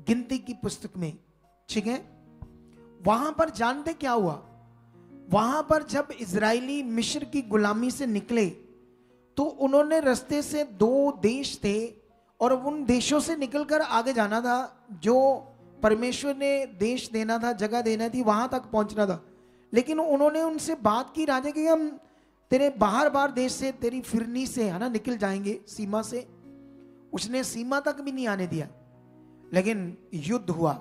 गिनती की पुस्तक में, ठीक है। वहां पर जानते क्या हुआ, वहां पर जब इजरायली मिस्र की गुलामी से निकले तो उन्होंने रास्ते से 2 देश थे और उन देशों से निकलकर आगे जाना था, जो परमेश्वर ने देश देना था, जगह देना थी, वहां तक पहुंचना था। लेकिन उन्होंने उनसे बात की राजा कि हम तेरे बाहर बाहर देश से, तेरी फिरनी से, है ना, निकल जाएंगे, सीमा से। उसने सीमा तक भी नहीं आने दिया। लेकिन युद्ध हुआ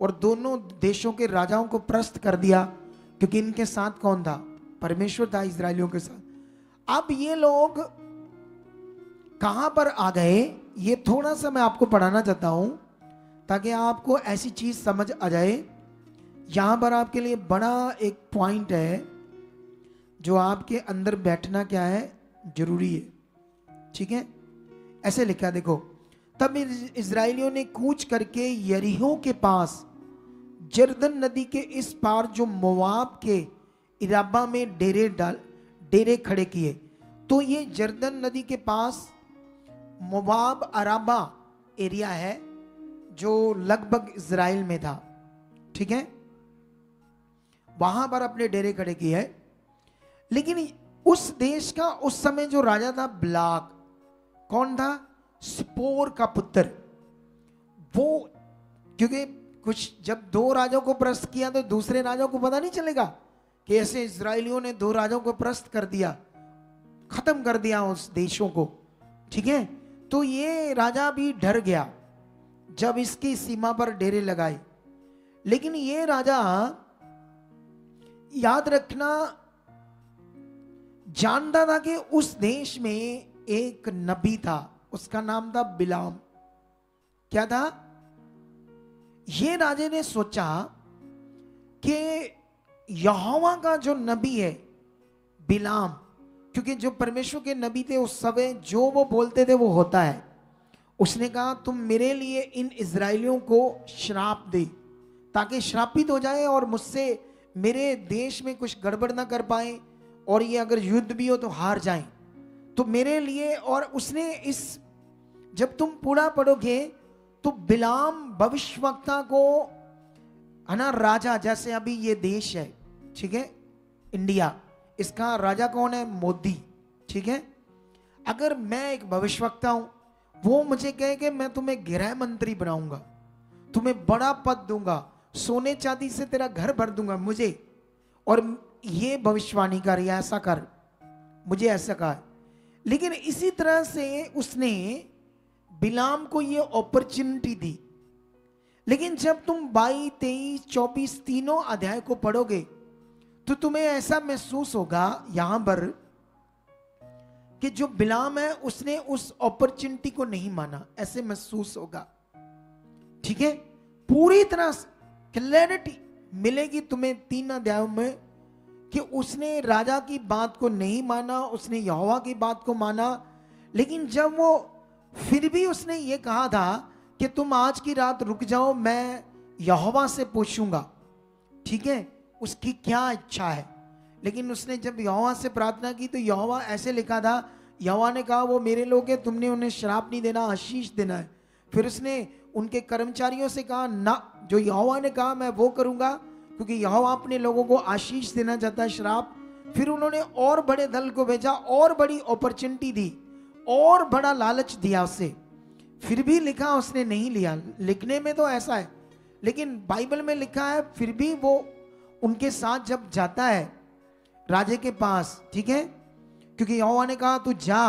और दोनों देशों के राजाओं को परास्त कर दिया, क्योंकि इनके साथ कौन था? परमेश्वर था इजरायलियों के साथ। अब ये लोग कहां पर आ गए, ये थोड़ा सा मैं आपको पढ़ाना चाहता हूं ताकि आपको ऐसी चीज समझ आ जाए। यहां पर आपके लिए बड़ा एक पॉइंट है जो आपके अंदर बैठना क्या है, जरूरी है, ठीक है। ऐसे लिखा, देखो, तब इजरायलियों ने कूच करके यरीहो के पास जर्दन नदी के इस पार जो मोआब के इराबा में डेरे खड़े किए। तो ये जर्दन नदी के पास मोआब अराबा एरिया है जो लगभग इजराइल में था, ठीक है। वहां पर अपने डेरे खड़े किए है। लेकिन उस देश का उस समय जो राजा था ब्लाक, कौन था? सिप्पोर का पुत्र। वो, क्योंकि कुछ जब 2 राजाओं को परास्त किया तो दूसरे राजाओं को पता नहीं चलेगा कि ऐसे इजरायलियों ने 2 राजाओं को परास्त कर दिया, खत्म कर दिया उस देशों को, ठीक है। तो ये राजा भी डर गया जब इसकी सीमा पर डेरे लगाए। लेकिन ये राजा, याद रखना, जानता था कि उस देश में एक नबी था, उसका नाम था बिलाम। क्या था? ये राजे ने सोचा कि यहोवा का जो नबी है बिलाम, क्योंकि जो परमेश्वर के नबी थे उस समय जो वो बोलते थे वो होता है। उसने कहा तुम मेरे लिए इन इजरायलियों को श्राप दे ताकि श्रापित हो जाए और मुझसे मेरे देश में कुछ गड़बड़ ना कर पाए, और ये अगर युद्ध भी हो तो हार जाएं। तो मेरे लिए, और उसने इस, जब तुम पूरा पढ़ोगे तो बिलाम भविष्यवक्ता को, है ना, राजा, जैसे अभी ये देश है, ठीक है, इंडिया, इसका राजा कौन है? मोदी, ठीक है। अगर मैं एक भविष्यवक्ता हूं, वो मुझे कहे कि मैं तुम्हें गृह मंत्री बनाऊंगा, तुम्हें बड़ा पद दूंगा, सोने चांदी से तेरा घर भर दूंगा मुझे, और ये भविष्यवाणी कर या ऐसा कर, मुझे ऐसा कहा। लेकिन इसी तरह से उसने बिलाम को ये अपॉर्चुनिटी दी। लेकिन जब तुम 22, 23, 24 तीनों अध्याय को पढ़ोगे तो तुम्हें ऐसा महसूस होगा यहां पर कि जो बिलाम है उसने उस अपॉर्चुनिटी को नहीं माना, ऐसे महसूस होगा, ठीक है। पूरी तरह क्लैरिटी मिलेगी तुम्हें 3 अध्यायों में कि उसने राजा की बात को नहीं माना, उसने यहोवा की बात को माना। लेकिन जब वो, फिर भी उसने ये कहा था कि तुम आज की रात रुक जाओ, मैं यहोवा से पूछूंगा, ठीक है, उसकी क्या इच्छा है। लेकिन उसने जब यहोवा से प्रार्थना की तो यहोवा, ऐसे लिखा था, यहोवा ने कहा वो मेरे लोग हैं, तुमने उन्हें श्राप नहीं देना, आशीष देना है। फिर उसने उनके कर्मचारियों से कहा ना, जो यहोवा ने कहा मैं वो करूंगा, क्योंकि यहोवा अपने लोगों को आशीष देना चाहता है, श्राप। फिर उन्होंने और बड़े दल को भेजा, और बड़ी अपॉर्चुनिटी दी, और बड़ा लालच दिया उसे, फिर भी लिखा उसने नहीं लिया। लिखने में तो ऐसा है, लेकिन बाइबल में लिखा है फिर भी वो उनके साथ जब जाता है राजे के पास, ठीक है, क्योंकि यहोवा ने कहा तू जा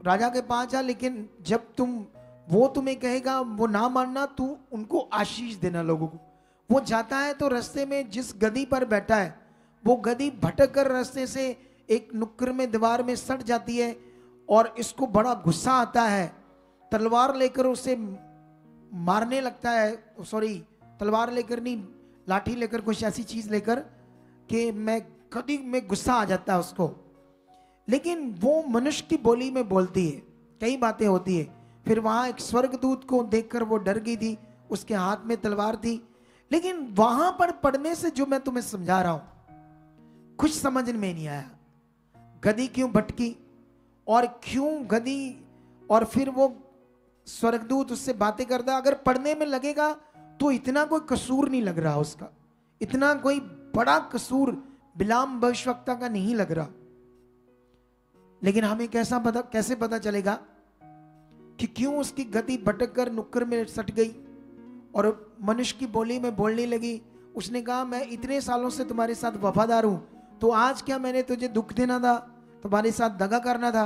राजा के पास जा, लेकिन जब वो तुम्हें कहेगा वो ना मानना, तू उनको आशीष देना लोगों को। वो जाता है तो रास्ते में जिस गदी पर बैठा है वो गदी भटक कर रास्ते से एक नुक्कड़ में, दीवार में सट जाती है, और इसको बड़ा गुस्सा आता है, तलवार लेकर उसे मारने लगता है, सॉरी तलवार लेकर नहीं, लाठी लेकर, कुछ ऐसी चीज लेकर कि मैं कभी में गुस्सा आ जाता है उसको। लेकिन वो मनुष्य की बोली में बोलती है, कई बातें होती है। फिर वहां एक स्वर्गदूत को देखकर वो डर गई थी, उसके हाथ में तलवार थी। लेकिन वहां पर पढ़ने से जो मैं तुम्हें समझा रहा हूं कुछ समझ में नहीं आया, गदी क्यों भटकी और क्यों गदी, और फिर वो स्वर्गदूत उससे बातें करता है। अगर पढ़ने में लगेगा तो इतना कोई कसूर नहीं लग रहा उसका, इतना कोई बड़ा कसूर बिलाम भविष्यवक्ता का नहीं लग रहा। लेकिन हमें कैसे पता चलेगा कि क्यों उसकी गति भटक कर नुक्कड़ में सट गई और मनुष्य की बोली में बोलने लगी। उसने कहा मैं इतने सालों से तुम्हारे साथ वफादार हूं, तो आज क्या मैंने तुझे दुख देना था, तुम्हारे साथ दगा करना था,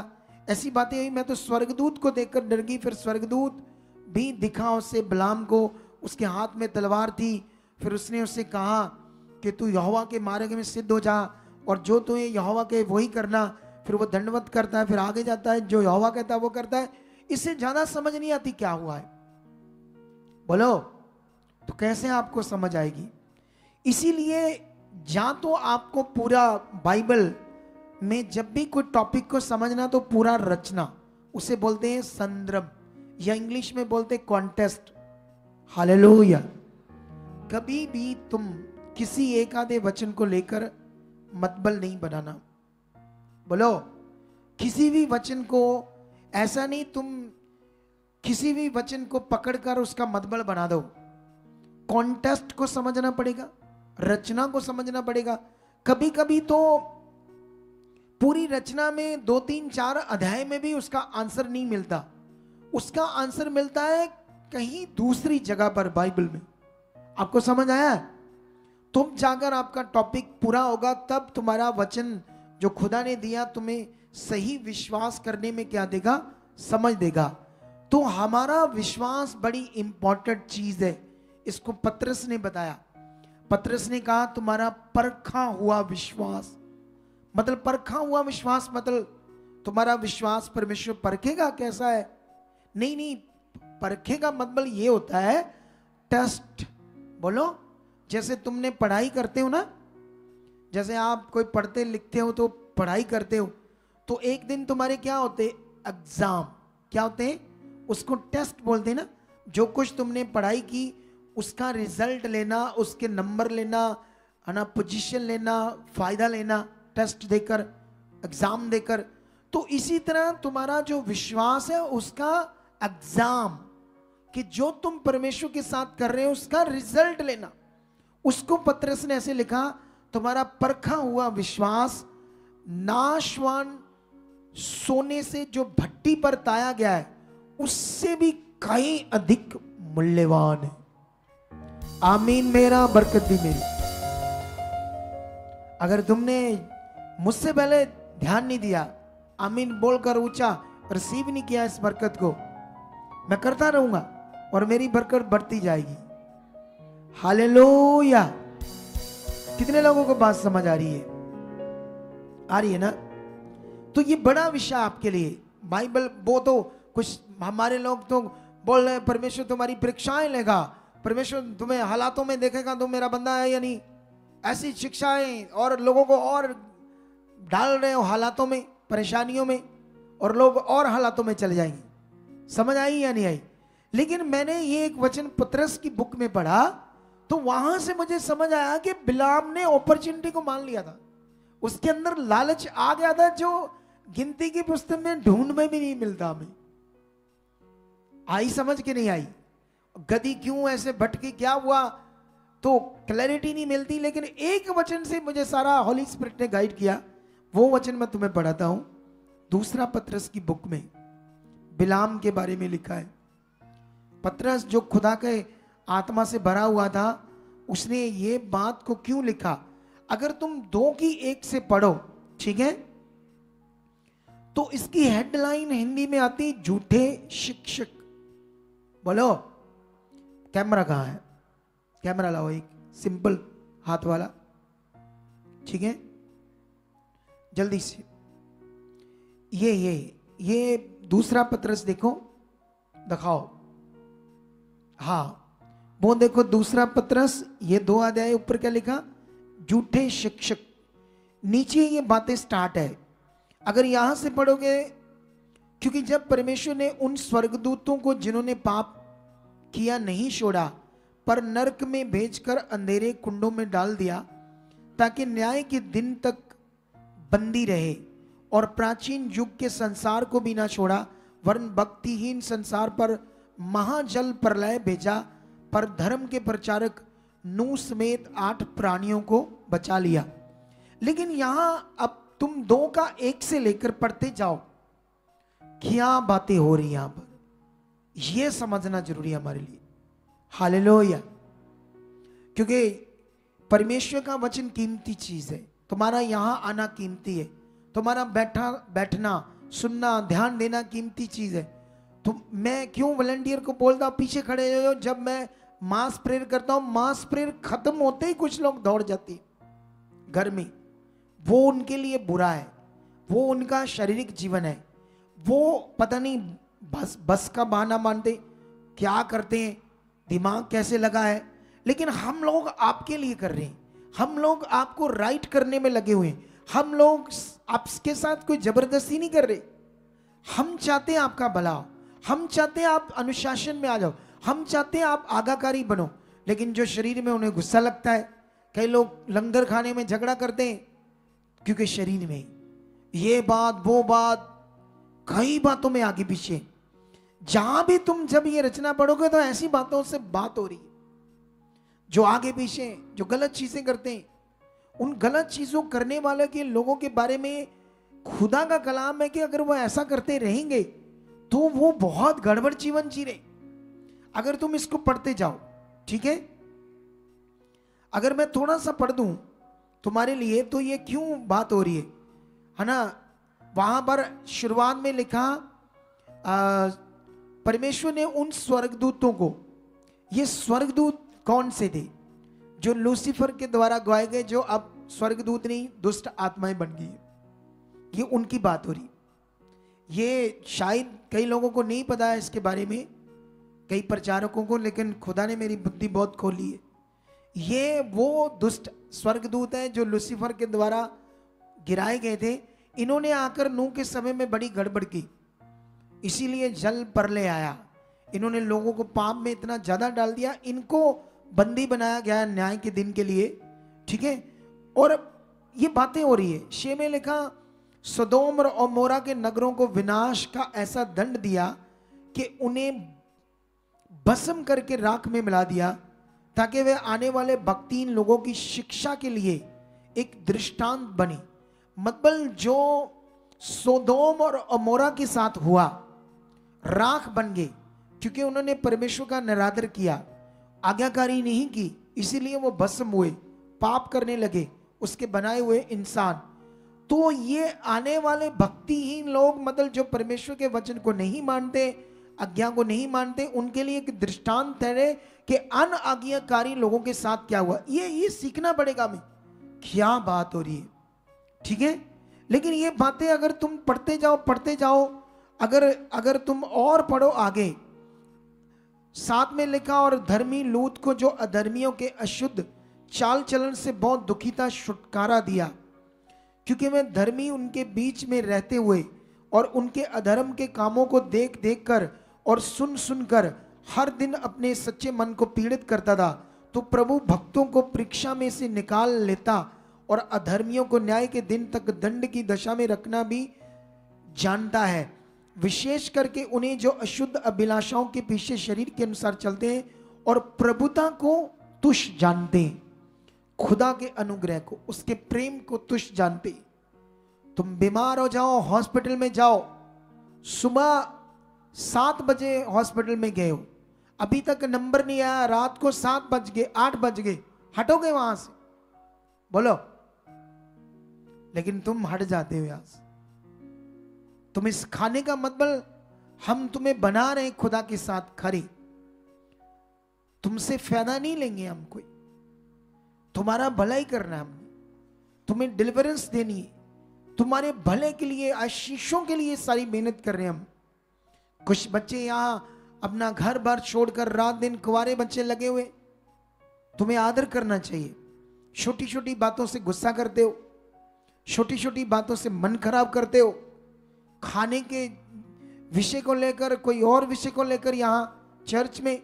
ऐसी बातें हुई। मैं तो स्वर्गदूत को देखकर डर गई। फिर स्वर्गदूत भी दिखा उसे बिलाम को, उसके हाथ में तलवार थी। फिर उसने उससे कहा कि तू यहोवा के मार्ग में सिद्ध हो जा और जो तुम्हें यहोवा के वही करना। फिर वो दंडवत करता है, फिर आगे जाता है, जो यहोवा कहता है वो करता है। इससे ज्यादा समझ नहीं आती क्या हुआ है, बोलो तो कैसे आपको समझ आएगी। इसीलिए या तो आपको पूरा बाइबल में जब भी कोई टॉपिक को समझना तो पूरा रचना, उसे बोलते हैं संदर्भ, या इंग्लिश में बोलते हैं कॉन्टेस्ट। हालेलुया। कभी भी तुम किसी एक आधे वचन को लेकर मतबल नहीं बनाना। बोलो किसी भी वचन को, ऐसा नहीं तुम किसी भी वचन को पकड़कर उसका मतबल बना दो। कॉन्टेस्ट को समझना पड़ेगा, रचना को समझना पड़ेगा। कभी कभी तो पूरी रचना में 2, 3, 4 अध्याय में भी उसका आंसर नहीं मिलता, उसका आंसर मिलता है कहीं दूसरी जगह पर बाइबल में। आपको समझ आया? तुम जाकर आपका टॉपिक पूरा होगा तब तुम्हारा वचन जो खुदा ने दिया तुम्हें सही विश्वास करने में क्या देगा, समझ देगा। तो हमारा विश्वास बड़ी इंपॉर्टेंट चीज है। इसको पतरस ने बताया। पतरस ने कहा तुम्हारा परखा हुआ विश्वास, मतलब परखा हुआ विश्वास मतलब तुम्हारा विश्वास परमेश्वर परखेगा कैसा है। नहीं नहीं, परखेगा मतलब ये होता है टेस्ट। बोलो जैसे तुमने पढ़ाई करते हो ना, जैसे आप कोई पढ़ते लिखते हो तो पढ़ाई करते हो, तो एक दिन तुम्हारे क्या होते, एग्जाम। क्या होते हैं? उसको टेस्ट बोलते हैं ना। जो कुछ तुमने पढ़ाई की उसका रिजल्ट लेना, उसके नंबर लेना, है ना, पोजीशन लेना, फायदा लेना, टेस्ट देकर, एग्जाम देकर। तो इसी तरह तुम्हारा जो विश्वास है उसका एग्जाम, कि जो तुम परमेश्वर के साथ कर रहे हो उसका रिजल्ट लेना। उसको पतरस ने ऐसे लिखा, तुम्हारा परखा हुआ विश्वास नाशवान सोने से जो भट्टी पर ताया गया है उससे भी कहीं अधिक मूल्यवान है। आमीन। मेरा बरकत भी मेरी। अगर तुमने मुझसे पहले ध्यान नहीं दिया, आमीन बोलकर ऊंचा रिसीव नहीं किया इस बरकत को, मैं करता रहूंगा और मेरी बरकत बढ़ती जाएगी। हालेलुया। कितने लोगों को बात समझ आ रही है? आ रही है ना? तो ये बड़ा विषय आपके लिए बाइबल। वो तो कुछ हमारे लोग तो बोल रहे हैं परमेश्वर तुम्हारी परीक्षाएं लेगा, परमेश्वर तुम्हें हालातों में देखेगा तुम मेरा बंदा है या नहीं। ऐसी शिक्षाएं और लोगों को और डाल रहे हो हालातों में, परेशानियों में, और लोग और हालातों में चले जाएंगे। समझ आई या नहीं आई? लेकिन मैंने ये एक वचन पतरस की बुक में पढ़ा तो वहां से मुझे समझ आया कि बिलाम ने अपॉर्चुनिटी को मान लिया था। उसके अंदर लालच आ गया था जो गिनती की पुस्तक में ढूंढ में भी नहीं मिलता हमें। आई समझ के नहीं आई? गति क्यों ऐसे भटकी, क्या हुआ, तो क्लैरिटी नहीं मिलती। लेकिन एक वचन से मुझे सारा होली स्पिरिट ने गाइड किया। वो वचन मैं तुम्हें पढ़ाता हूं। दूसरा पतरस की बुक में बिलाम के बारे में लिखा है। पतरस जो खुदा के आत्मा से भरा हुआ था, उसने ये बात को क्यों लिखा? अगर तुम 2:1 से पढ़ो, ठीक है, तो इसकी हेडलाइन हिंदी में आती झूठे शिक्षक। बोलो कैमरा कहां है? कैमरा लाओ, एक सिंपल हाथ वाला, ठीक है, जल्दी से। ये दूसरा पतरस देखो, दिखाओ। हाँ वो देखो दूसरा पतरस, ये 2 अध्याय ऊपर क्या लिखा? झूठे शिक्षक। नीचे ये बातें स्टार्ट है। अगर यहां से पढ़ोगे, क्योंकि जब परमेश्वर ने उन स्वर्गदूतों को जिन्होंने पाप किया नहीं छोड़ा पर नरक में भेजकर अंधेरे कुंडों में डाल दिया ताकि न्याय के दिन तक बंदी रहे, और प्राचीन युग के संसार को भी ना छोड़ा वरन भक्तिहीन संसार पर महाजल प्रलय भेजा, पर धर्म के प्रचारक नूह समेत 8 प्राणियों को बचा लिया। लेकिन यहां अब तुम 2 का 1 से लेकर पढ़ते जाओ, क्या बातें हो रही यहां पर, यह समझना जरूरी है हमारे लिए। हालेलुया। क्योंकि परमेश्वर का वचन कीमती चीज है, तुम्हारा यहां आना कीमती है, तुम्हारा बैठना सुनना ध्यान देना कीमती चीज है। तो मैं क्यों वॉलंटियर को बोलता हूं पीछे खड़े हो, जब मैं मास प्रेयर करता हूं, मास प्रेयर खत्म होते ही कुछ लोग दौड़ जाते घर में। वो उनके लिए बुरा है, वो उनका शारीरिक जीवन है, वो पता नहीं बस का बहाना मानते क्या करते हैं, दिमाग कैसे लगा है। लेकिन हम लोग आपके लिए कर रहे हैं, हम लोग आपको राइट करने में लगे हुए हैं, हम लोग आपके साथ कोई जबरदस्ती नहीं कर रहे। हम चाहते हैं आपका भला हो, हम चाहते हैं आप अनुशासन में आ जाओ, हम चाहते हैं आप आज्ञाकारी बनो। लेकिन जो शरीर में उन्हें गुस्सा लगता है, कई लोग लंगर खाने में झगड़ा करते हैं क्योंकि शरीर में ये बात वो बात, कई बातों में आगे पीछे। जहां भी तुम जब ये रचना पढ़ोगे तो ऐसी बातों से बात हो रही है, जो आगे पीछे जो गलत चीजें करते हैं, उन गलत चीजों करने वाले के लोगों के बारे में खुदा का कलाम है कि अगर वो ऐसा करते रहेंगे तो वो बहुत गड़बड़ जीवन जी रहे। अगर तुम इसको पढ़ते जाओ, ठीक है, अगर मैं थोड़ा सा पढ़ दूं तुम्हारे लिए, तो ये क्यों बात हो रही है ना। वहां पर शुरुआत में लिखा परमेश्वर ने उन स्वर्गदूतों को, ये स्वर्गदूत कौन से थे, जो लूसीफर के द्वारा गवाए गए, जो अब स्वर्गदूत नहीं दुष्ट आत्माएं बन गई है, ये उनकी बात हो रही। ये शायद कई लोगों को नहीं पता है इसके बारे में, कई प्रचारकों को, लेकिन खुदा ने मेरी बुद्धि बहुत खोली है। ये वो दुष्ट स्वर्गदूत हैं जो लूसीफर के द्वारा गिराए गए थे। इन्होंने आकर नूह के समय में बड़ी गड़बड़ की, इसीलिए जल प्रलय आया। इन्होंने लोगों को पाप में इतना ज्यादा डाल दिया, इनको बंदी बनाया गया न्याय के दिन के लिए, ठीक है। और ये बातें हो रही है। 6 में लिखा सदोम और अमोरा के नगरों को विनाश का ऐसा दंड दिया कि उन्हें भस्म करके राख में मिला दिया, ताकि वे आने वाले भक्तिहीन लोगों की शिक्षा के लिए एक दृष्टांत बने। मतलब जो सोदोम और अमोरा के साथ हुआ, राख बन गए क्योंकि उन्होंने परमेश्वर का निरादर किया, आज्ञाकारी नहीं की, इसीलिए वो भस्म हुए, पाप करने लगे उसके बनाए हुए इंसान। तो ये आने वाले भक्तिहीन लोग, मतलब जो परमेश्वर के वचन को नहीं मानते, आज्ञा को नहीं मानते, उनके लिए एक दृष्टांत है कि अनआज्ञाकारी लोगों के साथ क्या हुआ। ये सीखना पड़ेगा हमें, क्या बात हो रही है, ठीक है। लेकिन ये बातें अगर तुम पढ़ते जाओ, अगर तुम और पढ़ो आगे, 7 में लिखा और धर्मी लूत को जो अधर्मियों के अशुद्ध चाल चलन से बहुत दुखीता छुटकारा दिया, क्योंकि मैं धर्मी उनके बीच में रहते हुए और उनके अधर्म के कामों को देख देख कर और सुन सुन कर हर दिन अपने सच्चे मन को पीड़ित करता था। तो प्रभु भक्तों को परीक्षा में से निकाल लेता और अधर्मियों को न्याय के दिन तक दंड की दशा में रखना भी जानता है, विशेष करके उन्हें जो अशुद्ध अभिलाषाओं के पीछे शरीर के अनुसार चलते हैं और प्रभुता को तुच्छ जानते हैं, खुदा के अनुग्रह को, उसके प्रेम को तुच्छ जानते। तुम बीमार हो जाओ, हॉस्पिटल में जाओ, सुबह 7 बजे हॉस्पिटल में गए हो, अभी तक नंबर नहीं आया, रात को 7 बज गए, 8 बज गए, हटोगे वहां से, बोलो। लेकिन तुम हट जाते हो यहां से। तुम इस खाने का मतलब, हम तुम्हें बना रहे खुदा के साथ खड़े, तुमसे फायदा नहीं लेंगे हम कोई, तुम्हारा भलाई करना है हमने, तुम्हें डिलीवरेंस देनी है, तुम्हारे भले के लिए, आशीषों के लिए सारी मेहनत कर रहे हैं हम। कुछ बच्चे यहां अपना घर बार छोड़कर रात दिन कुंवारे बच्चे लगे हुए, तुम्हें आदर करना चाहिए। छोटी छोटी बातों से गुस्सा करते हो, छोटी छोटी बातों से मन खराब करते हो, खाने के विषय को लेकर, कोई और विषय को लेकर यहां चर्च में।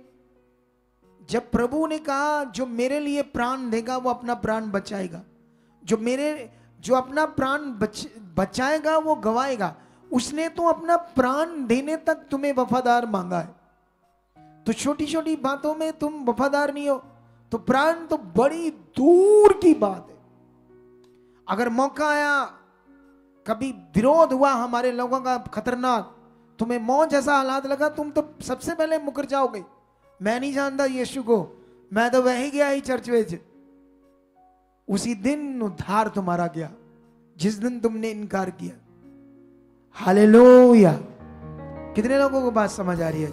जब प्रभु ने कहा जो मेरे लिए प्राण देगा वो अपना प्राण बचाएगा, जो अपना प्राण बचाएगा वो गवाएगा। उसने तो अपना प्राण देने तक तुम्हें वफादार मांगा है। तो छोटी छोटी बातों में तुम वफादार नहीं हो तो प्राण तो बड़ी दूर की बात है। अगर मौका आया, कभी विरोध हुआ हमारे लोगों का खतरनाक, तुम्हें मौत जैसा हालात लगा, तुम तो सबसे पहले मुकर जाओगे, मैं नहीं जानता यीशु को, मैं तो वही गया ही चर्च में। उसी दिन उद्धार तुम्हारा गया जिस दिन तुमने इनकार किया। हालेलुया। कितने लोगों को बात समझ आ रही है?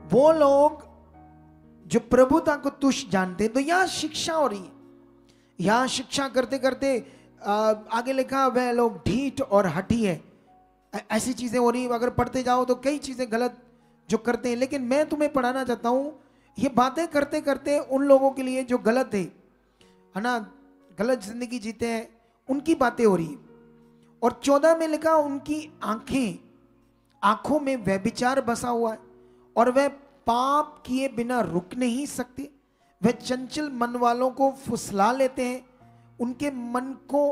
वो लोग जो प्रभुता को तुच्छ जानते, तो यहां शिक्षा हो रही है। यहां शिक्षा करते करते आगे लिखा वह लोग ढीठ और हठी है, ऐसी चीजें हो रही। अगर पढ़ते जाओ तो कई चीजें गलत जो करते हैं, लेकिन मैं तुम्हें पढ़ाना चाहता हूं, ये बातें करते करते उन लोगों के लिए जो गलत है ना, गलत जिंदगी जीते हैं, उनकी बातें हो रही है। और 14 में लिखा उनकी आंखों में व्यभिचार बसा हुआ है और वह पाप किए बिना रुक नहीं सकते। वह चंचल मन वालों को फुसला लेते हैं, उनके मन को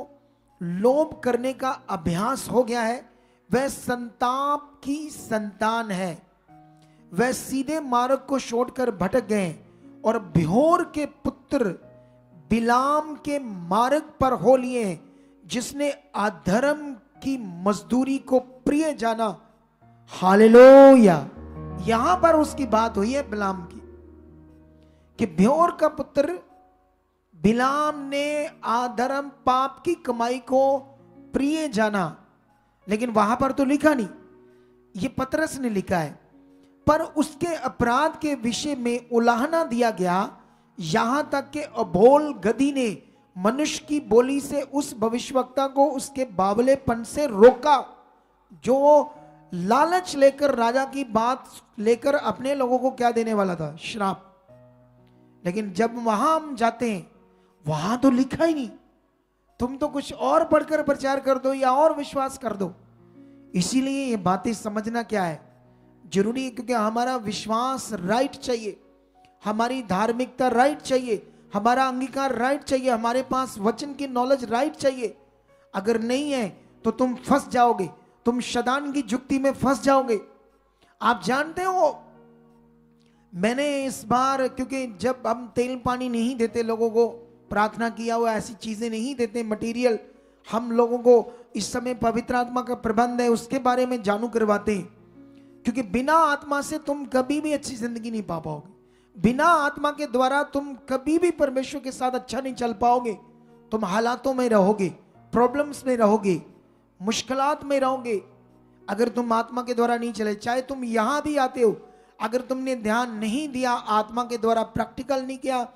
लोभ करने का अभ्यास हो गया है। वह संताप की संतान है, वह सीधे मार्ग को छोड़कर भटक गए और बिहोर के पुत्र बिलाम के मार्ग पर हो लिए, जिसने अधर्म की मजदूरी को प्रिय जाना। हालेलुया। यहां पर उसकी बात हुई है बिलाम की, कि बिहोर का पुत्र बिलाम ने अधर्म पाप की कमाई को प्रिय जाना, लेकिन वहां पर तो लिखा नहीं, ये पतरस ने लिखा है, पर उसके अपराध के विषय में उलाहना दिया गया, यहां तक कि अबोल गधी ने मनुष्य की बोली से उस भविष्यवक्ता को उसके बावलेपन से रोका, जो लालच लेकर राजा की बात लेकर अपने लोगों को क्या देने वाला था? श्राप। लेकिन जब वहां हम जाते हैं, वहां तो लिखा ही नहीं, तुम तो कुछ और पढ़कर प्रचार कर दो या और विश्वास कर दो। इसीलिए ये बातें समझना क्या है जरूरी है, क्योंकि हमारा विश्वास राइट चाहिए, हमारी धार्मिकता राइट चाहिए, हमारा अंगीकार राइट चाहिए, हमारे पास वचन की नॉलेज राइट चाहिए। अगर नहीं है तो तुम फंस जाओगे, तुम शैतान की जुक्ति में फंस जाओगे। आप जानते हो, मैंने इस बार, क्योंकि जब हम तेल पानी नहीं देते लोगों को, प्रार्थना किया हुआ ऐसी चीजें नहीं देते, मटेरियल हम लोगों को इस समय पवित्र आत्मा का प्रबंध है उसके बारे में जानू करवाते हैं, क्योंकि बिना आत्मा से तुम कभी भी अच्छी जिंदगी नहीं पा पाओगे। बिना आत्मा के द्वारा तुम कभी भी परमेश्वर के साथ अच्छा नहीं चल पाओगे। तुम हालातों में रहोगे, प्रॉब्लम्स में रहोगे, मुश्किलात में रहोगे, अगर तुम आत्मा के द्वारा नहीं चले। चाहे तुम यहां भी आते हो, अगर तुमने ध्यान नहीं दिया, आत्मा के द्वारा प्रैक्टिकल नहीं किया,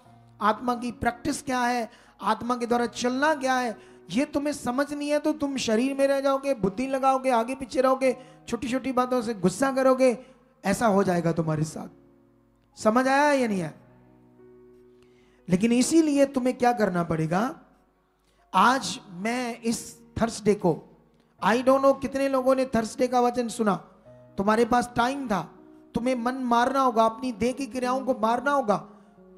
आत्मा की प्रैक्टिस क्या है, आत्मा के द्वारा चलना क्या है, ये तुम्हें समझ नहीं है, तो तुम शरीर में रह जाओगे, बुद्धि लगाओगे, आगे पीछे रहोगे, छोटी छोटी बातों से गुस्सा करोगे, ऐसा हो जाएगा तुम्हारे साथ। समझ आया या नहीं आया? लेकिन इसीलिए तुम्हें क्या करना पड़ेगा, आज मैं इस थर्सडे को, आई डोंट नो कितने लोगों ने थर्सडे का वचन सुना, तुम्हारे पास टाइम था, तुम्हें मन मारना होगा, अपनी देह की क्रियाओं को मारना होगा,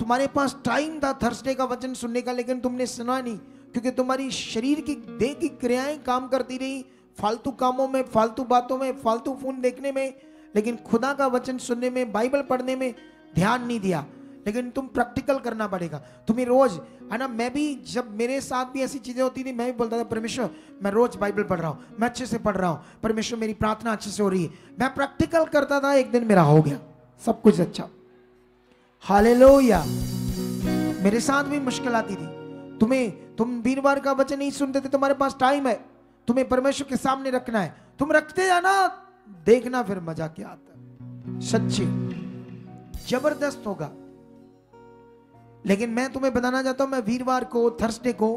तुम्हारे पास टाइम था थर्सडे का वचन सुनने का, लेकिन तुमने सुना नहीं, क्योंकि तुम्हारी शरीर की देह की क्रियाएं काम करती रही, फालतू कामों में, फालतू बातों में, फालतू फोन देखने में, लेकिन खुदा का वचन सुनने में, बाइबल पढ़ने में ध्यान नहीं दिया। लेकिन तुम प्रैक्टिकल करना पड़ेगा तुम्हें रोज, है ना। मैं भी, जब मेरे साथ भी ऐसी चीजें होती थी, मैं भी बोलता था, परमेश्वर मैं रोज बाइबल पढ़ रहा हूं, मैं अच्छे से पढ़ रहा हूं, परमेश्वर मेरी प्रार्थना अच्छे से हो रही है। मैं प्रैक्टिकल करता था, एक दिन मेरा हो गया सब कुछ अच्छा। हालेलुया। मेरे साथ भी मुश्किल आती थी। तुम वीरवार का वचन नहीं सुनते थे, तुम्हारे पास टाइम है, तुम्हें परमेश्वर के सामने रखना है, तुम रखते जाना, देखना फिर मजा क्या आता है, सच्ची जबरदस्त होगा। लेकिन मैं तुम्हें बताना चाहता हूं, मैं वीरवार को, थर्सडे को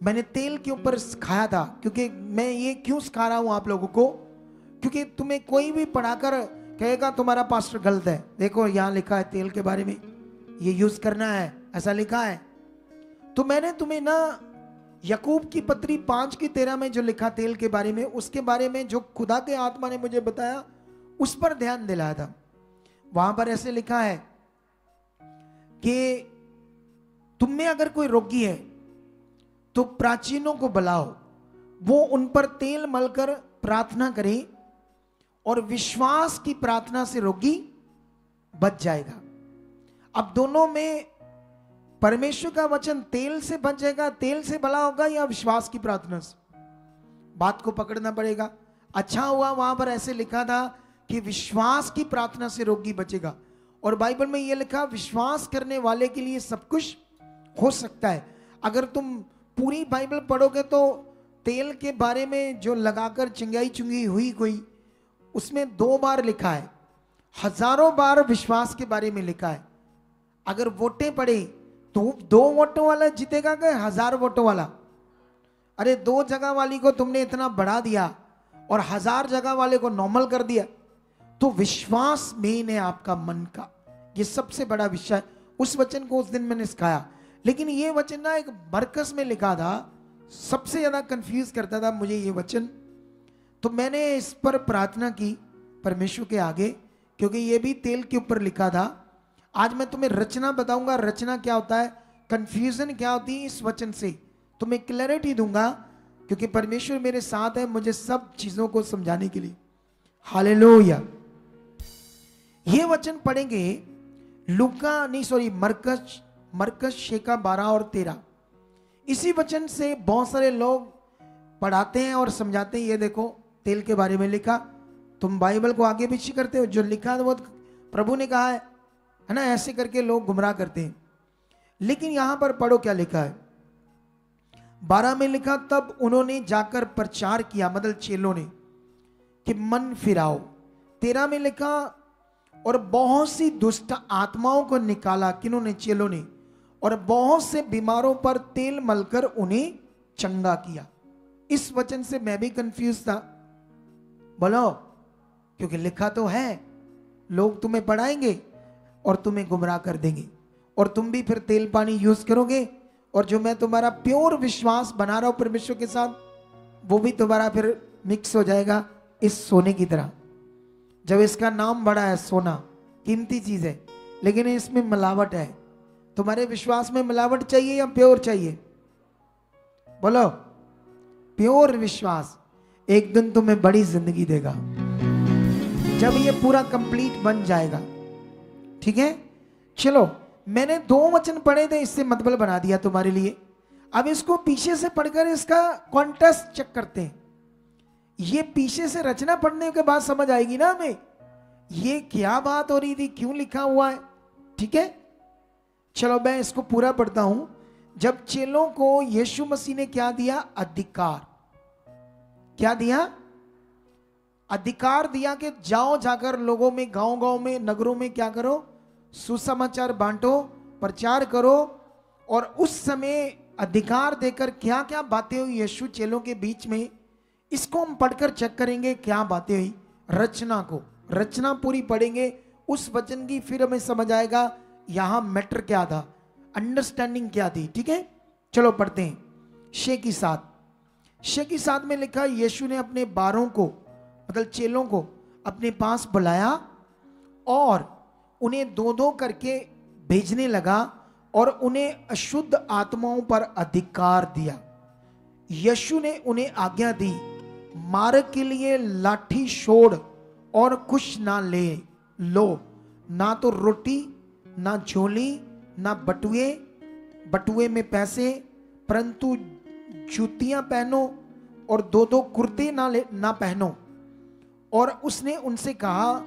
मैंने तेल के ऊपर सिखाया था, क्योंकि मैं ये क्यों सिखा रहा हूं आप लोगों को, क्योंकि तुम्हें कोई भी पढ़ाकर कहेगा तुम्हारा पास्टर गलत है, देखो यहां लिखा है तेल के बारे में, ये यूज करना है, ऐसा लिखा है। तो मैंने तुम्हें ना याकूब की पत्री 5:13 में जो लिखा तेल के बारे में, उसके बारे में जो खुदा के आत्मा ने मुझे बताया, उस पर ध्यान दिलाया था। वहां पर ऐसे लिखा है कि तुम में अगर कोई रोगी है तो प्राचीनों को बुलाओ, वो उन पर तेल मलकर प्रार्थना करें और विश्वास की प्रार्थना से रोगी बच जाएगा। अब दोनों में परमेश्वर का वचन तेल से बच जाएगा, तेल से भला होगा, या विश्वास की प्रार्थना से? बात को पकड़ना पड़ेगा। अच्छा हुआ वहां पर ऐसे लिखा था कि विश्वास की प्रार्थना से रोगी बचेगा, और बाइबल में यह लिखा विश्वास करने वाले के लिए सब कुछ हो सकता है। अगर तुम पूरी बाइबल पढ़ोगे तो तेल के बारे में जो लगाकर चिंगाई चुंगी हुई कोई, उसमें 2 बार लिखा है, हजारों बार विश्वास के बारे में लिखा है। अगर वोटें पड़े तो 2 वोटों वाला जीतेगा कि 1000 वोटों वाला? अरे 2 जगह वाली को तुमने इतना बढ़ा दिया और 1000 जगह वाले को नॉर्मल कर दिया। तो विश्वास मेन है आपका मन का, ये सबसे बड़ा विषय। उस वचन को उस दिन मैंने सिखाया, लेकिन ये वचन ना एक मरकस में लिखा था, सबसे ज्यादा कंफ्यूज करता था मुझे ये वचन। तो मैंने इस पर प्रार्थना की परमेश्वर के आगे, क्योंकि ये भी तेल के ऊपर लिखा था। आज मैं तुम्हें रचना बताऊंगा, रचना क्या होता है, कंफ्यूजन क्या होती है इस वचन से, तुम्हें क्लैरिटी दूंगा, क्योंकि परमेश्वर मेरे साथ है मुझे सब चीजों को समझाने के लिए। हालेलुया। ये वचन पढ़ेंगे मरकस 6 का 12 और 13। इसी वचन से बहुत सारे लोग पढ़ाते हैं और समझाते हैं, ये देखो तेल के बारे में लिखा, तुम बाइबल को आगे पीछे करते हो, जो लिखा है वो प्रभु ने कहा है ना, ऐसे करके लोग गुमराह करते हैं। लेकिन यहां पर पढ़ो क्या लिखा है। 12 में लिखा, तब उन्होंने जाकर प्रचार किया, मतलब चेलों ने, कि मन फिराओ। 13 में लिखा, और बहुत सी दुष्ट आत्माओं को निकाला, किन्होंने? चेलों ने, और बहुत से बीमारों पर तेल मलकर उन्हें चंगा किया। इस वचन से मैं भी कंफ्यूज था, बोलो, क्योंकि लिखा तो है, लोग तुम्हें पढ़ाएंगे और तुम्हें गुमराह कर देंगे, और तुम भी फिर तेल पानी यूज करोगे, और जो मैं तुम्हारा प्योर विश्वास बना रहा हूं परमेश्वर के साथ, वो भी तुम्हारा फिर मिक्स हो जाएगा इस सोने की तरह। जब इसका नाम बड़ा है सोना, कीमती चीज है, लेकिन इसमें मिलावट है। तुम्हारे विश्वास में मिलावट चाहिए या प्योर चाहिए? बोलो, प्योर विश्वास एक दिन तुम्हें बड़ी जिंदगी देगा, जब ये पूरा कंप्लीट बन जाएगा। ठीक है, चलो, मैंने 2 वचन पढ़े थे, इससे मतलब बना दिया तुम्हारे लिए। अब इसको पीछे से पढ़कर इसका कॉन्टेक्स्ट चेक करते हैं। ये पीछे से रचना पढ़ने के बाद समझ आएगी ना हमें, ये क्या बात हो रही थी, क्यों लिखा हुआ है। ठीक है, चलो मैं इसको पूरा पढ़ता हूं। जब चेलों को यीशु मसीह ने क्या दिया? अधिकार। क्या दिया? अधिकार दिया कि जाओ, जाकर लोगों में, गांव-गांव में, नगरों में क्या करो? सुसमाचार बांटो, प्रचार करो। और उस समय अधिकार देकर क्या क्या बातें हुई यीशु चेलों के बीच में, इसको हम पढ़कर चेक करेंगे क्या बातें हुई। रचना पूरी पढ़ेंगे उस वचन की, फिर हमें समझ आएगा यहां मैटर क्या था, अंडरस्टैंडिंग क्या थी। ठीक है, चलो पढ़ते हैं। 6:7 में लिखा, यीशु ने अपने 12 को, मतलब चेलों को, अपने पास बुलाया और उन्हें 2-2 करके भेजने लगा, और उन्हें अशुद्ध आत्माओं पर अधिकार दिया। यीशु ने उन्हें आज्ञा दी, मार्ग के लिए लाठी छोड़ और कुछ ना लो, ना तो रोटी, ना झोली, ना बटुए में पैसे, परंतु जूतियां पहनो, और 2-2 कुर्ते ना पहनो। और उसने उनसे कहा,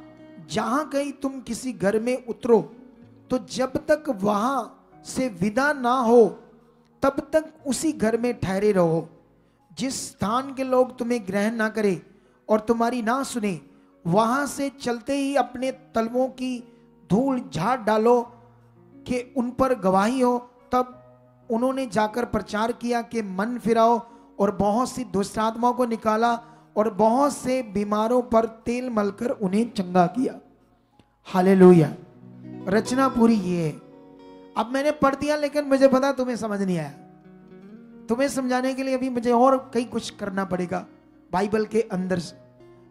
जहां कहीं तुम किसी घर में उतरो, तो जब तक वहां से विदा ना हो तब तक उसी घर में ठहरे रहो। जिस स्थान के लोग तुम्हें ग्रहण ना करे और तुम्हारी ना सुने, वहां से चलते ही अपने तलवों की धूल झाड़ डालो कि उन पर गवाही हो। तब उन्होंने जाकर प्रचार किया कि मन फिराओ, और बहुत सी दुष्ट आत्माओं को निकाला, और बहुत से बीमारों पर तेल मलकर उन्हें चंगा किया। हालेलुया। रचना पूरी ये है। अब मैंने पढ़ दिया, लेकिन मुझे पता तुम्हें समझ नहीं आया। तुम्हें समझाने के लिए अभी मुझे और कई कुछ करना पड़ेगा बाइबल के अंदर से।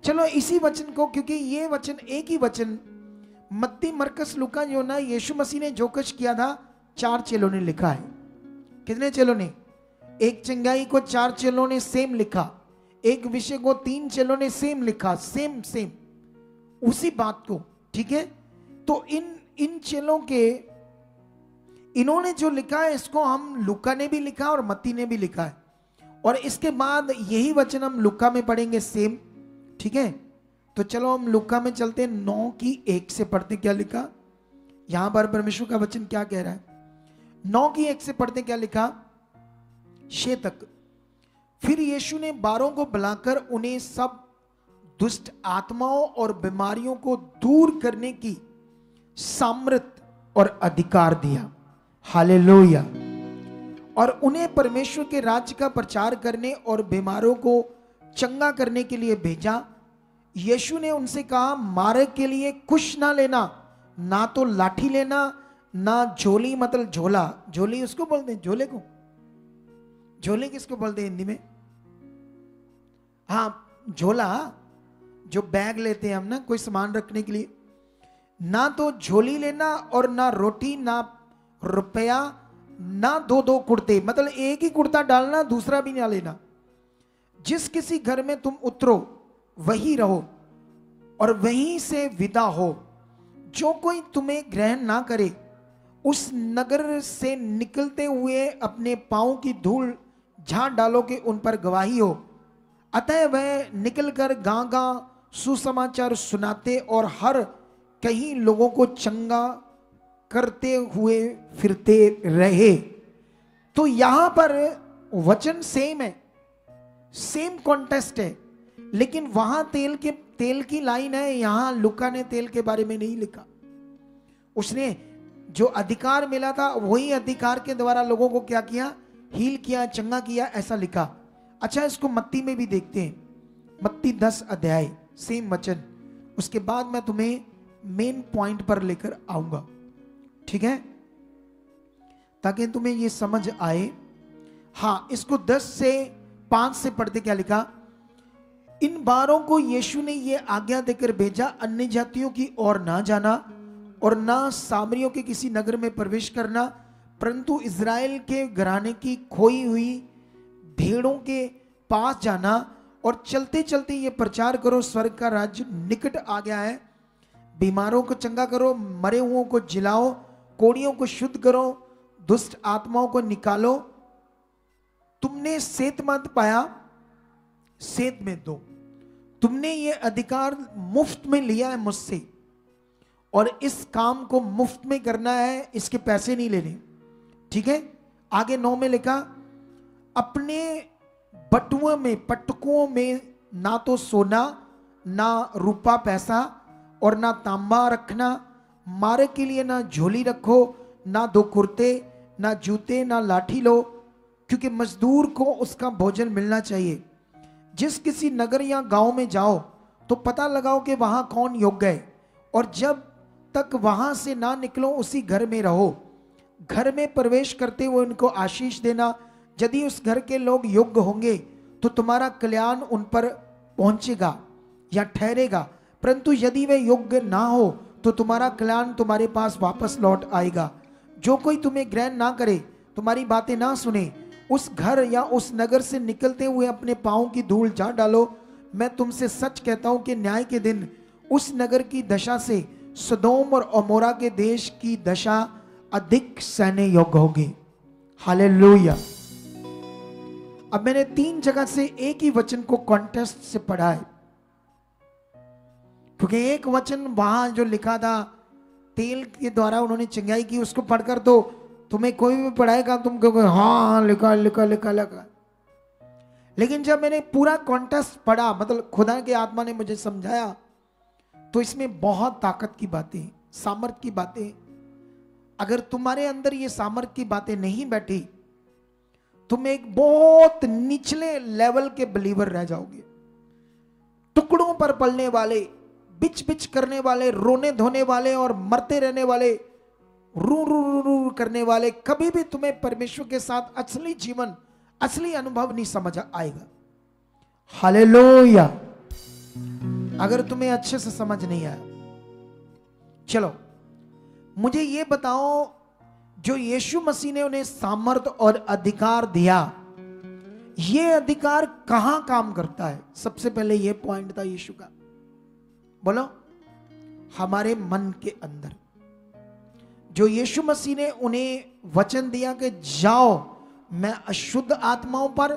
चलो इसी वचन को, क्योंकि ये वचन एक ही वचन मत्ती, मरकस, लूका, यूहन्ना, यीशु मसीह ने जो कुछ किया था 4 चेलों ने लिखा है। कितने चेलों ने? एक चंगाई को 4 चेलों ने सेम लिखा, एक विषय को 3 चेलों ने सेम लिखा, सेम। उसी बात को, ठीक है। तो इन चेलों के, इन्होंने जो लिखा है इसको हम लूका ने भी लिखा और मत्ती ने भी लिखा है, और इसके बाद यही वचन हम लूका में पढ़ेंगे सेम, ठीक है। तो चलो हम लूका में चलते हैं, 9:1 से पढ़ते क्या लिखा यहां पर, परमेश्वर का वचन क्या कह रहा है। 9:1 से पढ़ते क्या लिखा, 6 तक। फिर यीशु ने 12 को बुलाकर उन्हें सब दुष्ट आत्माओं और बीमारियों को दूर करने की सामर्थ और अधिकार दिया, हालेलुया। और उन्हें परमेश्वर के राज्य का प्रचार करने और बीमारों को चंगा करने के लिए भेजा। यीशु ने उनसे कहा, मार्ग के लिए कुछ ना लेना, ना तो लाठी लेना, ना झोली, मतलब झोला, झोली उसको बोलते हैं, झोले को, झोले किसको बोलते हैं हिंदी में, हाँ झोला, जो बैग लेते हैं हम ना कोई सामान रखने के लिए। ना तो झोली लेना, और ना रोटी, ना रुपया, ना दो कुर्ते, मतलब एक ही कुर्ता डालना, दूसरा भी ना लेना। जिस किसी घर में तुम उतरो वही रहो और वहीं से विदा हो। जो कोई तुम्हें ग्रहण ना करे, उस नगर से निकलते हुए अपने पांव की धूल झाड़ डालो कि उन पर गवाही हो। अतः वह निकलकर गांव-गांव सुसमाचार सुनाते और हर कहीं लोगों को चंगा करते हुए फिरते रहे। तो यहां पर वचन सेम है, सेम कॉन्टेस्ट है, लेकिन वहां तेल की लाइन है, यहां लूका ने तेल के बारे में नहीं लिखा। उसने जो अधिकार मिला था वही अधिकार के द्वारा लोगों को क्या किया, हील किया, चंगा किया, ऐसा लिखा। अच्छा, इसको मत्ती में भी देखते हैं, मत्ती 10 अध्याय, सेम वचन। उसके बाद मैं तुम्हें मेन पॉइंट पर लेकर आऊंगा, ठीक है, ताकि तुम्हें ये समझ आए। हाँ, इसको 10:5 से पढ़ते क्या लिखा। इन 12 को यीशु ने ये आज्ञा देकर भेजा, अन्य जातियों की ओर ना जाना और ना सामरियों के किसी नगर में प्रवेश करना, परंतु इज़राइल के घराने की खोई हुई भेड़ों के पास जाना और चलते चलते ये प्रचार करो, स्वर्ग का राज्य निकट आ गया है। बीमारों को चंगा करो, मरे हुओं को जिलाओ, कोढ़ियों को शुद्ध करो, दुष्ट आत्माओं को निकालो। तुमने सेंतमंद पाया, सेंत में दो। तुमने ये अधिकार मुफ्त में लिया है मुझसे, और इस काम को मुफ्त में करना है, इसके पैसे नहीं लेने, ठीक है। आगे 9 में लिखा, अपने बटुओं में, पटकुओं में ना तो सोना, ना रूपा पैसा और ना तांबा रखना। मारे के लिए ना झोली रखो, ना 2 कुर्ते, ना जूते, ना लाठी लो, क्योंकि मजदूर को उसका भोजन मिलना चाहिए। जिस किसी नगर या गांव में जाओ तो पता लगाओ कि वहां कौन योग्य है, और जब तक वहां से ना निकलो उसी घर में रहो। घर में प्रवेश करते हुए उनको आशीष देना। यदि उस घर के लोग योग्य होंगे तो तुम्हारा कल्याण उन पर पहुंचेगा या ठहरेगा, परंतु यदि वे योग्य ना हो तो तुम्हारा कल्याण तुम्हारे पास वापस लौट आएगा। जो कोई तुम्हें ग्रहण ना करे, तुम्हारी बातें ना सुने, उस घर या उस नगर से निकलते हुए अपने पांव की धूल झाड़ डालो। मैं तुमसे सच कहता हूं कि न्याय के दिन उस नगर की दशा से सदोम और अमोरा के देश की दशा अधिक सहने योग्य होगी। हालेलुया। अब मैंने 3 जगह से एक ही वचन को कॉन्टेस्ट से पढ़ा है, क्योंकि एक वचन वहां जो लिखा था तेल के द्वारा उन्होंने चंगाई की, उसको पढ़कर तो तुम्हें कोई भी पढ़ाएगा, तुम कहोगे हाँ लिखा लिखा लिखा लिखा। लेकिन जब मैंने पूरा कॉन्टेस्ट पढ़ा, मतलब खुदा के आत्मा ने मुझे समझाया, तो इसमें बहुत ताकत की बातें, सामर्थ की बातें। अगर तुम्हारे अंदर ये सामर्थ की बातें नहीं बैठी, तुम एक बहुत निचले लेवल के बिलीवर रह जाओगे। टुकड़ों पर पलने वाले, बिच बिच करने वाले, रोने धोने वाले और मरते रहने वाले, रू रू रू रू करने वाले, कभी भी तुम्हें परमेश्वर के साथ असली जीवन, असली अनुभव नहीं समझ आएगा। हालेलुया। अगर तुम्हें अच्छे से समझ नहीं आया, चलो मुझे ये बताओ, जो यीशु मसीह ने उन्हें सामर्थ और अधिकार दिया, ये अधिकार कहां काम करता है? सबसे पहले ये पॉइंट था यीशु का, बोलो हमारे मन के अंदर। जो यीशु मसीह ने उन्हें वचन दिया कि जाओ, मैं अशुद्ध आत्माओं पर,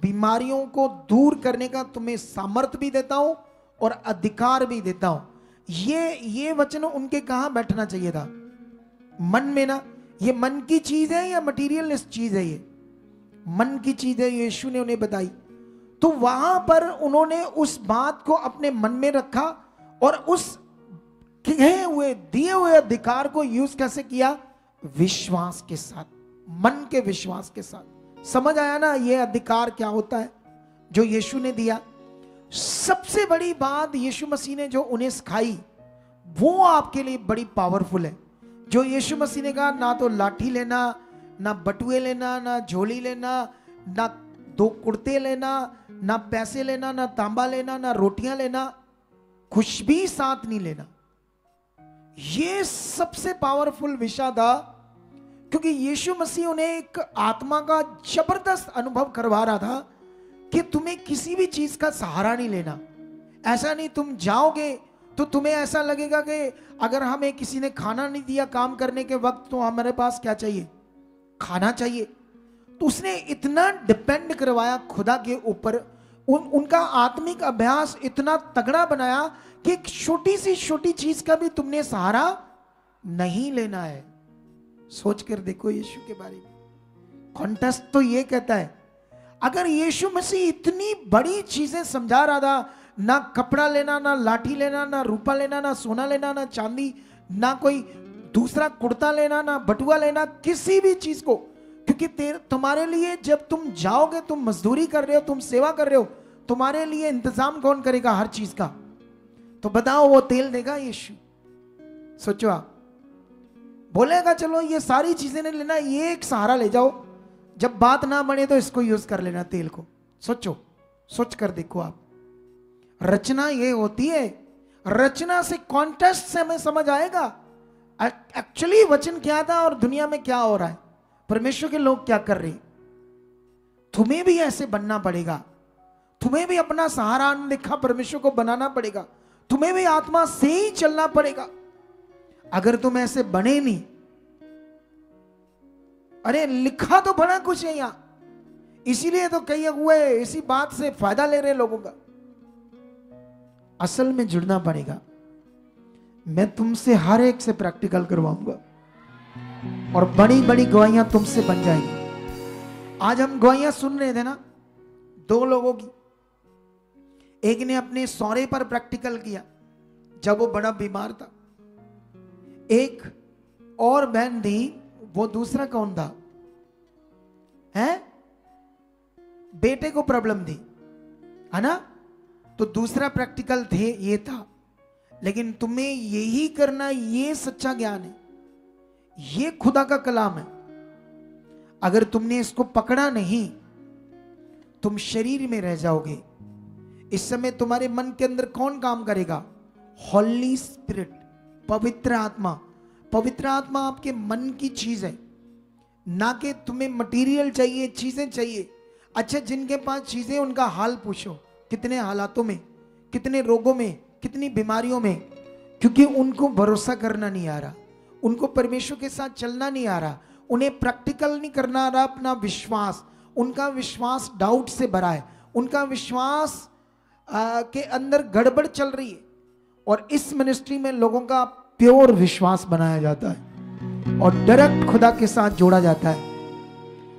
बीमारियों को दूर करने का तुम्हें सामर्थ भी देता हूं और अधिकार भी देता हूं। ये वचन उनके कहां बैठना चाहिए था? मन में ना। ये मन की चीज है या मटीरियलिस्ट चीज है? ये मन की चीज है, यीशु ने उन्हें बताई। तो वहां पर उन्होंने उस बात को अपने मन में रखा और उस दिए हुए अधिकार को यूज कैसे किया? विश्वास के साथ, मन के विश्वास के साथ। समझ आया ना ये अधिकार क्या होता है जो यीशु ने दिया? सबसे बड़ी बात यीशु मसीह ने जो उन्हें सिखाई वो आपके लिए बड़ी पावरफुल है। जो यीशु मसीह ने कहा, ना तो लाठी लेना, ना बटुए लेना, ना झोली लेना, ना 2 कुर्ते लेना, ना पैसे लेना, ना तांबा लेना, ना रोटियां लेना, कुछ भी साथ नहीं लेना। ये सबसे पावरफुल विषय था, क्योंकि यीशु मसीह उन्हें एक आत्मा का जबरदस्त अनुभव करवा रहा था कि तुम्हें किसी भी चीज का सहारा नहीं लेना। ऐसा नहीं तुम जाओगे तो तुम्हें ऐसा लगेगा कि अगर हमें किसी ने खाना नहीं दिया काम करने के वक्त, तो हमारे पास क्या चाहिए? खाना चाहिए। तो उसने इतना डिपेंड करवाया खुदा के ऊपर, उनका आत्मिक अभ्यास इतना तगड़ा बनाया कि एक छोटी सी छोटी चीज का भी तुमने सहारा नहीं लेना है। सोच कर देखो यीशु के बारे में। कॉन्टेक्स्ट तो ये कहता है, अगर यीशु मसीह इतनी बड़ी चीजें समझा रहा था, ना कपड़ा लेना, ना लाठी लेना, ना रूपा लेना, ना सोना लेना, ना चांदी, ना कोई दूसरा कुर्ता लेना, ना बटुआ लेना, किसी भी चीज को, क्योंकि तुम्हारे लिए जब तुम जाओगे, तुम मजदूरी कर रहे हो, तुम सेवा कर रहे हो, तुम्हारे लिए इंतजाम कौन करेगा हर चीज का? तो बताओ, वो तेल देगा यीशु? सोचो आप। बोलेगा चलो ये सारी चीजें नहीं लेना, ये एक सहारा ले जाओ, जब बात ना बने तो इसको यूज कर लेना तेल को। सोचो, सोच कर देखो आप। रचना ये होती है, रचना से कॉन्टेक्स्ट से हमें समझ आएगा एक्चुअली वचन क्या था और दुनिया में क्या हो रहा है, परमेश्वर के लोग क्या कर रहे। तुम्हें भी ऐसे बनना पड़ेगा, तुम्हें भी अपना सहारा अनदेखा परमेश्वर को बनाना पड़ेगा, तुम्हें भी आत्मा से ही चलना पड़ेगा। अगर तुम ऐसे बने नहीं, अरे लिखा तो बड़ा कुछ है यहां, इसीलिए तो कई अगुए इसी बात से फायदा ले रहे लोगों का। असल में जुड़ना पड़ेगा। मैं तुमसे हर एक से प्रैक्टिकल करवाऊंगा और बड़ी बड़ी गवाहियां तुमसे बन जाएंगी। आज हम गवाहियां सुन रहे थे ना 2 लोगों की। एक ने अपने सौरे पर प्रैक्टिकल किया जब वो बड़ा बीमार था। एक और बहन थी, वो दूसरा कौन था? है बेटे को प्रॉब्लम थी, है ना? तो दूसरा प्रैक्टिकल थे ये था। लेकिन तुम्हें यही करना, ये सच्चा ज्ञान है, ये खुदा का कलाम है। अगर तुमने इसको पकड़ा नहीं, तुम शरीर में रह जाओगे। इस समय तुम्हारे मन के अंदर कौन काम करेगा? हॉली स्पिरिट, पवित्र आत्मा। पवित्र आत्मा आपके मन की चीज है, ना कि तुम्हें मटेरियल चाहिए, चीजें चाहिए। अच्छा, जिनके पास चीजें उनका हाल पूछो, कितने हालातों में, कितने रोगों में, कितनी बीमारियों में, क्योंकि उनको भरोसा करना नहीं आ रहा, उनको परमेश्वर के साथ चलना नहीं आ रहा, उन्हें प्रैक्टिकल नहीं करना आ रहा अपना विश्वास। उनका विश्वास डाउट से भरा है, उनका विश्वास के अंदर गड़बड़ चल रही है। और इस मिनिस्ट्री में लोगों का प्योर विश्वास बनाया जाता है और डायरेक्ट खुदा के साथ जोड़ा जाता है।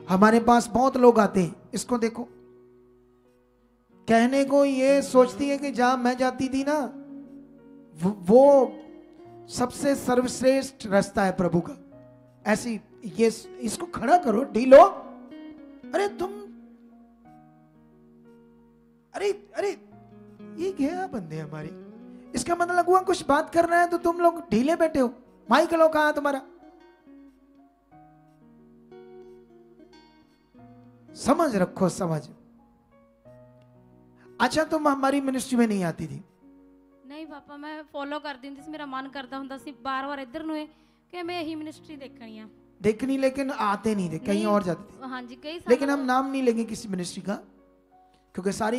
हमारे पास बहुत लोग आते हैं, इसको देखो, कहने को ये सोचती है कि जहां मैं जाती थी ना, वो सबसे सर्वश्रेष्ठ रास्ता है प्रभु का। ऐसी ये इसको खड़ा करो, ढीलो। अरे तुम, अरे अरे ये क्या बंदे हमारी? इसका मतलब हुआ कुछ बात करना है तो तुम लोग ढीले बैठे हो। माइक लो, कहां तुम्हारा? समझ रखो, समझ। अच्छा, तुम हमारी मिनिस्ट्री में नहीं आती थी? नहीं पापा, मैं फॉलो कर दी थी, मेरा मन करता ਹੁੰਦਾ ਸੀ बार-बार इधर ਨੂੰ कि मैं यही मिनिस्ट्री देखनी है, देखनी, लेकिन आते नहीं थे, कहीं और जाते थे। हाँ जी, कई लेकिन हम नाम नहीं लेंगे किसी मिनिस्ट्री का, क्योंकि सारी